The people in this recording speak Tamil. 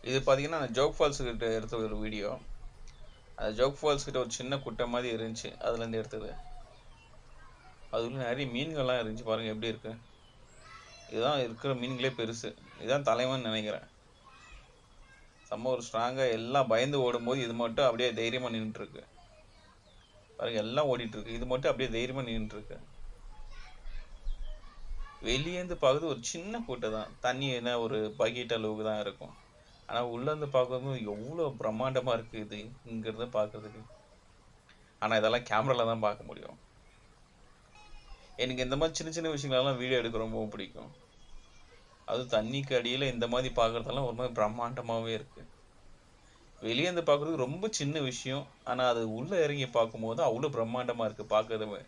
இது பார்த்தீங்கன்னா ஜோக் ஃபால்ஸ் கிட்ட எடுத்த ஒரு வீடியோ. அது ஜோக் ஃபால்ஸ் கிட்ட ஒரு சின்ன குட்டை மாதிரி இருந்துச்சு, அதுலேருந்து எடுத்தது. அதுல நிறைய மீன்கள்லாம் இருந்துச்சு, பாருங்க எப்படி இருக்கு. இதுதான் இருக்கிற மீன்களே பெருசு. இதுதான் தலைவன் நினைக்கிறேன். செம்ம ஒரு ஸ்ட்ராங்காக எல்லாம் பயந்து ஓடும்போது இது மட்டும் அப்படியே தைரியமாக நின்றுட்டு இருக்கு. பாருங்க எல்லாம் ஓடிட்டு இருக்கு, இது மட்டும் அப்படியே தைரியமாக நின்றுட்டு இருக்கு. வெளியேந்து பார்க்குறது ஒரு சின்ன கூட்டை தான், தண்ணி என்ன ஒரு பக்கெட் அளவுக்கு தான் இருக்கும். ஆனால் உள்ளேருந்து பார்க்கும்போது எவ்வளோ பிரம்மாண்டமாக இருக்குது இது இங்கேருந்து பார்க்குறதுக்கு. ஆனால் இதெல்லாம் கேமராவில் தான் பார்க்க முடியும். எனக்கு இந்த மாதிரி சின்ன சின்ன விஷயங்களெல்லாம் வீடியோ எடுக்க ரொம்பவும் பிடிக்கும். அதுவும் தண்ணிக்கு அடியில் இந்த மாதிரி பார்க்குறதெல்லாம் ஒரு மாதிரி பிரம்மாண்டமாகவே இருக்குது. வெளியேந்து பார்க்குறதுக்கு ரொம்ப சின்ன விஷயம், ஆனால் அது உள்ளே இறங்கி பார்க்கும்போது அவ்வளோ பிரம்மாண்டமாக இருக்குது பார்க்குறதுமே.